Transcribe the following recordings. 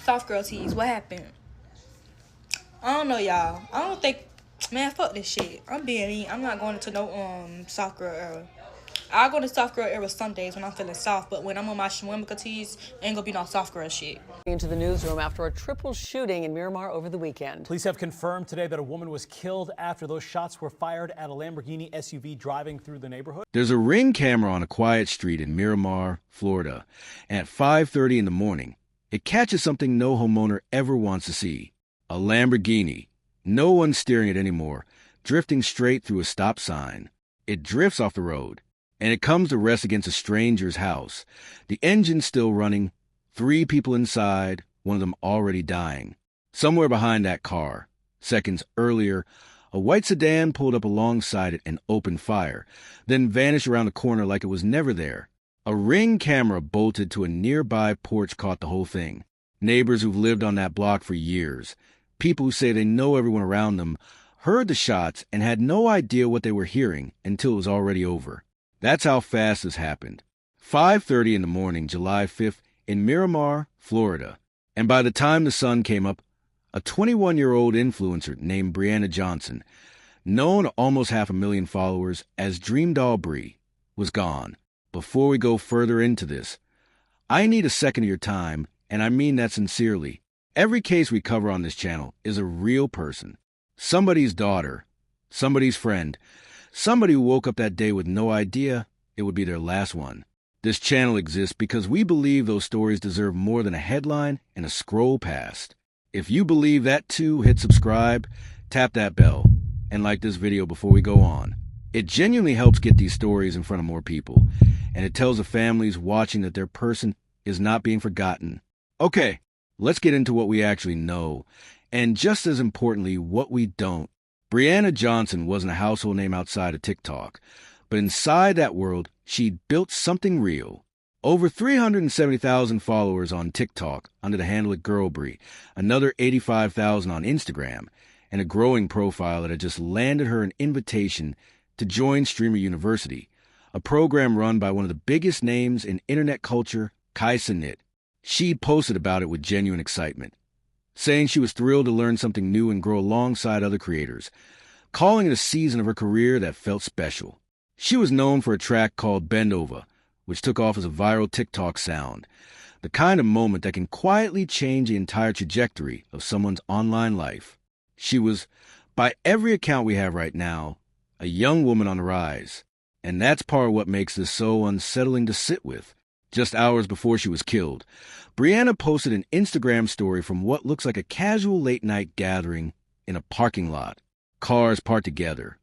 Soft girl tease. What happened? I don't know, y'all. I don't think, man, fuck this shit. I'm being mean. I'm not going into no soft girl era. I'll go to soft girl era some days when I'm feeling soft, but when I'm on my Schwimmica tease, ain't gonna be no soft girl shit. Into the newsroom after a triple shooting in Miramar over the weekend. Police have confirmed today that a woman was killed after those shots were fired at a Lamborghini SUV driving through the neighborhood. There's a Ring camera on a quiet street in Miramar, Florida, and at 5:30 in the morning, it catches something no homeowner ever wants to see. A Lamborghini. No one's steering it anymore, drifting straight through a stop sign. It drifts off the road, and it comes to rest against a stranger's house. The engine's still running, 3 people inside, one of them already dying. Somewhere behind that car, seconds earlier, a white sedan pulled up alongside it and opened fire, then vanished around the corner like it was never there. A Ring camera bolted to a nearby porch caught the whole thing. Neighbors who've lived on that block for years, people who say they know everyone around them, heard the shots and had no idea what they were hearing until it was already over. That's how fast this happened. 5:30 in the morning, July 5th, in Miramar, Florida. And by the time the sun came up, a 21-year-old influencer named Brianna Johnson, known to almost 500,000 followers as DreamDoll Bri, was gone. Before we go further into this, I need a second of your time, and I mean that sincerely. Every case we cover on this channel is a real person. Somebody's daughter, somebody's friend, somebody who woke up that day with no idea it would be their last one. This channel exists because we believe those stories deserve more than a headline and a scroll past. If you believe that too, hit subscribe, tap that bell, and like this video before we go on. It genuinely helps get these stories in front of more people, and it tells the families watching that their person is not being forgotten. Okay, let's get into what we actually know, and just as importantly, what we don't. Brianna Johnson wasn't a household name outside of TikTok, but inside that world, she'd built something real. Over 370,000 followers on TikTok under the handle at Girl Bri, another 85,000 on Instagram, and a growing profile that had just landed her an invitation to join Streamer University, a program run by one of the biggest names in internet culture, Cenat. She posted about it with genuine excitement, saying she was thrilled to learn something new and grow alongside other creators, calling it a season of her career that felt special. She was known for a track called Bend Over, which took off as a viral TikTok sound, the kind of moment that can quietly change the entire trajectory of someone's online life. She was, by every account we have right now, a young woman on the rise, and that's part of what makes this so unsettling to sit with. Just hours before she was killed, Brianna posted an Instagram story from what looks like a casual late-night gathering in a parking lot. Cars parked together.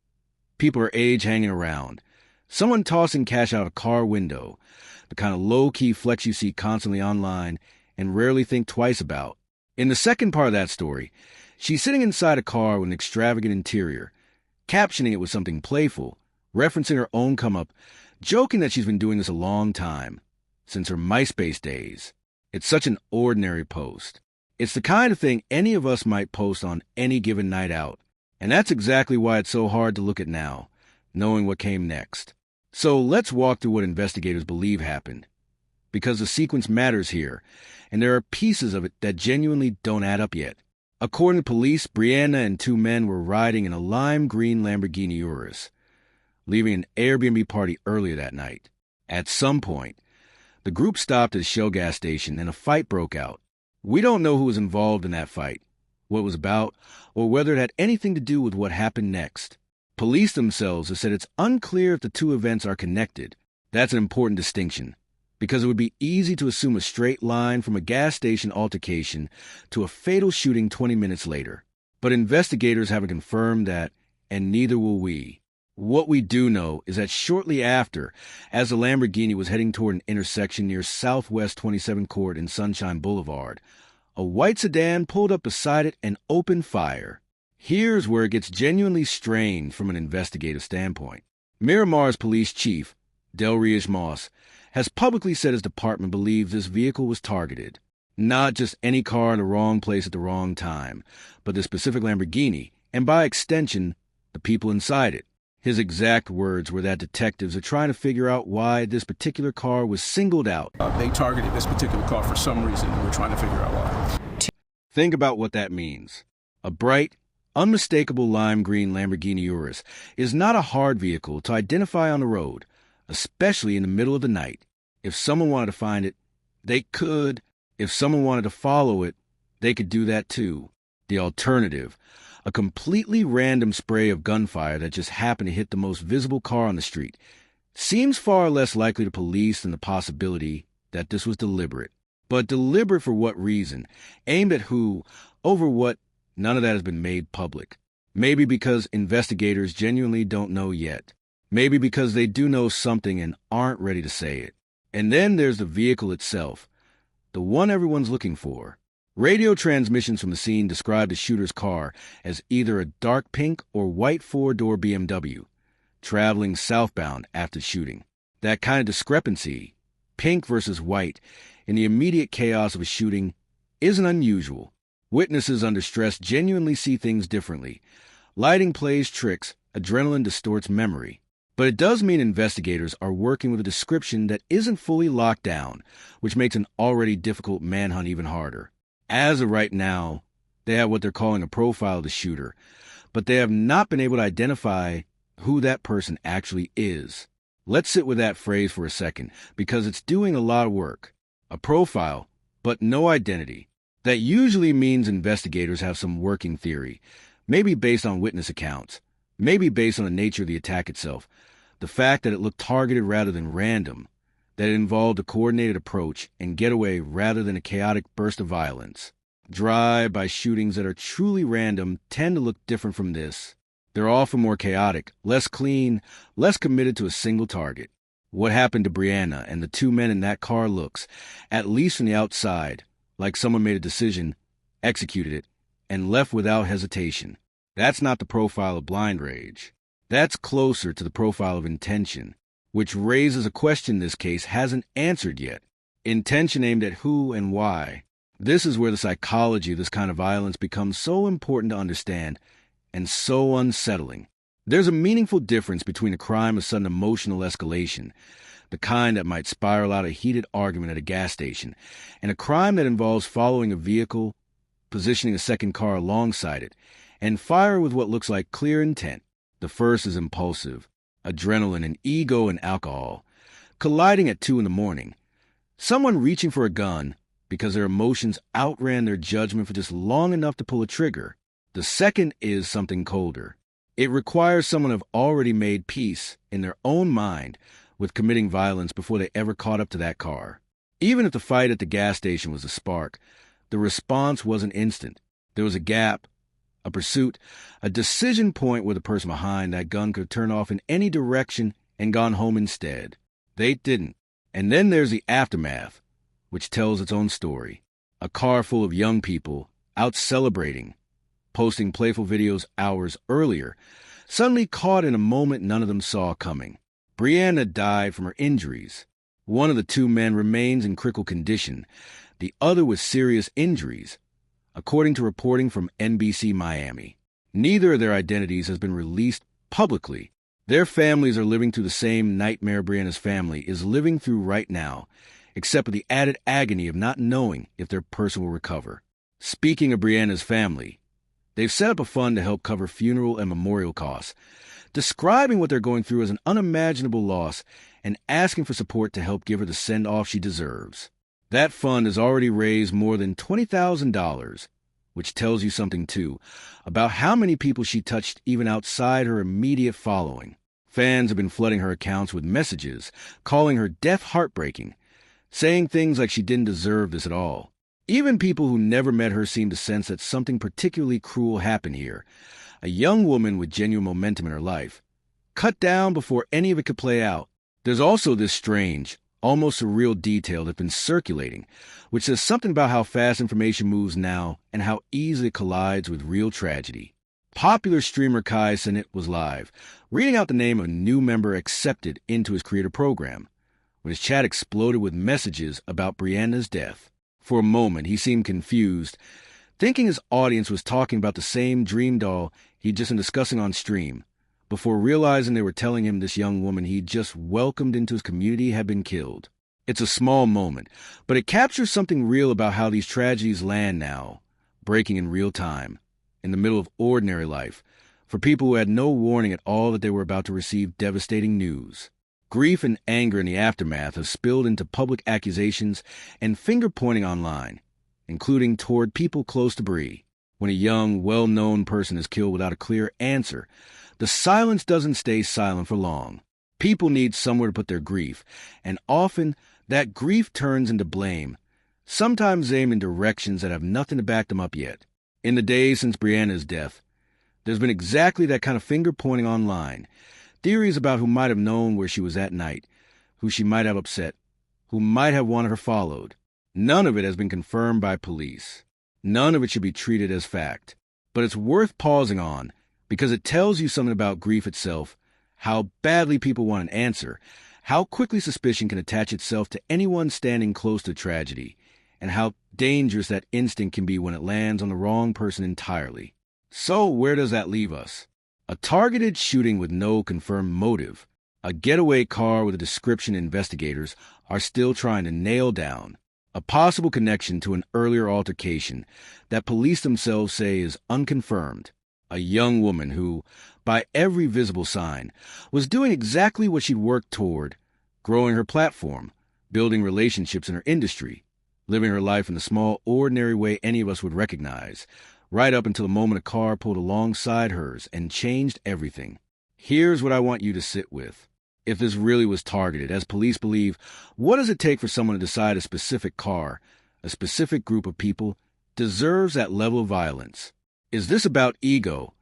People her age hanging around. Someone tossing cash out a car window. The kind of low-key flex you see constantly online and rarely think twice about. In the second part of that story, she's sitting inside a car with an extravagant interior, captioning it with something playful, referencing her own come-up, joking that she's been doing this a long time, since her MySpace days. It's such an ordinary post. It's the kind of thing any of us might post on any given night out. And that's exactly why it's so hard to look at now, knowing what came next. So let's walk through what investigators believe happened. Because the sequence matters here, and there are pieces of it that genuinely don't add up yet. According to police, Brianna and 2 men were riding in a lime green Lamborghini Urus, leaving an Airbnb party earlier that night. At some point, the group stopped at a Shell gas station and a fight broke out. We don't know who was involved in that fight, what it was about, or whether it had anything to do with what happened next. Police themselves have said it's unclear if the 2 events are connected. That's an important distinction, because it would be easy to assume a straight line from a gas station altercation to a fatal shooting 20 minutes later. But investigators haven't confirmed that, and neither will we. What we do know is that shortly after, as the Lamborghini was heading toward an intersection near Southwest 27 Court and Sunshine Boulevard, a white sedan pulled up beside it and opened fire. Here's where it gets genuinely strange from an investigative standpoint. Miramar's police chief, Delrius Moss, has publicly said his department believes this vehicle was targeted. Not just any car in the wrong place at the wrong time, but the specific Lamborghini, and by extension, the people inside it. His exact words were that detectives are trying to figure out why this particular car was singled out. They targeted this particular car for some reason, and we're trying to figure out why. Think about what that means. A bright, unmistakable lime green Lamborghini Urus is not a hard vehicle to identify on the road, especially in the middle of the night. If someone wanted to find it, they could. If someone wanted to follow it, they could do that too. The alternative, a completely random spray of gunfire that just happened to hit the most visible car on the street, seems far less likely to police than the possibility that this was deliberate. But deliberate for what reason? Aimed at who? Over what? None of that has been made public. Maybe because investigators genuinely don't know yet. Maybe because they do know something and aren't ready to say it. And then there's the vehicle itself, the one everyone's looking for. Radio transmissions from the scene described the shooter's car as either a dark pink or white four-door BMW, traveling southbound after shooting. That kind of discrepancy, pink versus white, in the immediate chaos of a shooting, isn't unusual. Witnesses under stress genuinely see things differently. Lighting plays tricks, adrenaline distorts memory. But it does mean investigators are working with a description that isn't fully locked down, which makes an already difficult manhunt even harder. As of right now, they have what they're calling a profile of the shooter, but they have not been able to identify who that person actually is. Let's sit with that phrase for a second, because it's doing a lot of work. A profile, but no identity. That usually means investigators have some working theory, maybe based on witness accounts, maybe based on the nature of the attack itself, the fact that it looked targeted rather than random, that it involved a coordinated approach and getaway rather than a chaotic burst of violence. Drive-by shootings that are truly random tend to look different from this. They're often more chaotic, less clean, less committed to a single target. What happened to Brianna and the two men in that car looks, at least from the outside, like someone made a decision, executed it, and left without hesitation. That's not the profile of blind rage. That's closer to the profile of intention, which raises a question this case hasn't answered yet. Intention aimed at who and why. This is where the psychology of this kind of violence becomes so important to understand and so unsettling. There's a meaningful difference between a crime of sudden emotional escalation, the kind that might spiral out a heated argument at a gas station, and a crime that involves following a vehicle, positioning a second car alongside it, and fire with what looks like clear intent. The first is impulsive, adrenaline and ego and alcohol, colliding at 2 a.m. Someone reaching for a gun because their emotions outran their judgment for just long enough to pull a trigger. The second is something colder. It requires someone to have already made peace in their own mind with committing violence before they ever caught up to that car. Even if the fight at the gas station was a spark, the response wasn't instant. There was a gap, a pursuit, a decision point where the person behind that gun could turn off in any direction and gone home instead. They didn't. And then there's the aftermath, which tells its own story. A car full of young people out celebrating, posting playful videos hours earlier, suddenly caught in a moment none of them saw coming. Brianna died from her injuries. One of the two men remains in critical condition, the other with serious injuries, according to reporting from NBC Miami. Neither of their identities has been released publicly. Their families are living through the same nightmare Brianna's family is living through right now, except with the added agony of not knowing if their person will recover. Speaking of Brianna's family, they've set up a fund to help cover funeral and memorial costs, describing what they're going through as an unimaginable loss and asking for support to help give her the send-off she deserves. That fund has already raised more than $20,000, which tells you something, too, about how many people she touched even outside her immediate following. Fans have been flooding her accounts with messages, calling her death heartbreaking, saying things like she didn't deserve this at all. Even people who never met her seem to sense that something particularly cruel happened here. A young woman with genuine momentum in her life, cut down before any of it could play out. There's also this strange, almost surreal detail that's been circulating, which says something about how fast information moves now and how easily it collides with real tragedy. Popular streamer Cenat was live, reading out the name of a new member accepted into his creator program, when his chat exploded with messages about Brianna's death. For a moment, he seemed confused, thinking his audience was talking about the same DreamDoll he'd just been discussing on stream, before realizing they were telling him this young woman he'd just welcomed into his community had been killed. It's a small moment, but it captures something real about how these tragedies land now, breaking in real time, in the middle of ordinary life, for people who had no warning at all that they were about to receive devastating news. Grief and anger in the aftermath have spilled into public accusations and finger-pointing online, including toward people close to Bri. When a young, well-known person is killed without a clear answer, the silence doesn't stay silent for long. People need somewhere to put their grief, and often that grief turns into blame, sometimes aimed in directions that have nothing to back them up yet. In the days since Brianna's death, there's been exactly that kind of finger-pointing online. Theories about who might have known where she was at night, who she might have upset, who might have wanted her followed. None of it has been confirmed by police. None of it should be treated as fact. But it's worth pausing on because it tells you something about grief itself, how badly people want an answer, how quickly suspicion can attach itself to anyone standing close to tragedy, and how dangerous that instinct can be when it lands on the wrong person entirely. So where does that leave us? A targeted shooting with no confirmed motive, a getaway car with a description investigators are still trying to nail down, a possible connection to an earlier altercation that police themselves say is unconfirmed, a young woman who, by every visible sign, was doing exactly what she'd worked toward, growing her platform, building relationships in her industry, living her life in the small, ordinary way any of us would recognize, right up until the moment a car pulled alongside hers and changed everything. Here's what I want you to sit with. If this really was targeted, as police believe, what does it take for someone to decide a specific car, a specific group of people, deserves that level of violence? Is this about ego,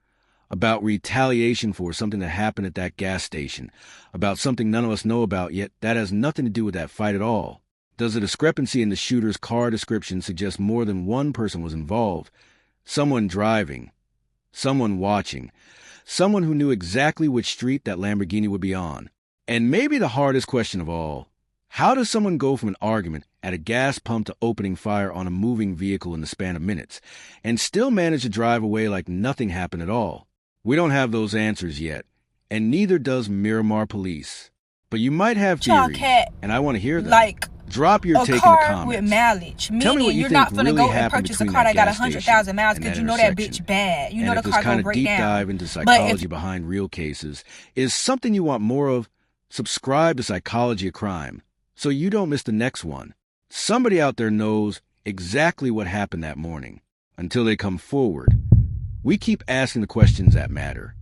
about retaliation for something that happened at that gas station, about something none of us know about, yet that has nothing to do with that fight at all? Does the discrepancy in the shooter's car description suggest more than one person was involved? Someone driving, someone watching, someone who knew exactly which street that Lamborghini would be on. And maybe the hardest question of all, how does someone go from an argument at a gas pump to opening fire on a moving vehicle in the span of minutes, and still manage to drive away like nothing happened at all? We don't have those answers yet, and neither does Miramar police. But you might have theories, and I want to hear them. Like drop your take in the comments. With mileage, Tell me what meaning you you're think not gonna really go and happened purchase a between car that got gas 100,000 miles station because and you that know that intersection. bitch bad. You know And the if this car kind gonna of break deep down. dive into But psychology behind real cases is something you want more of, subscribe to Psychology of Crime so you don't miss the next one. Somebody out there knows exactly what happened that morning. Until they come forward, we keep asking the questions that matter.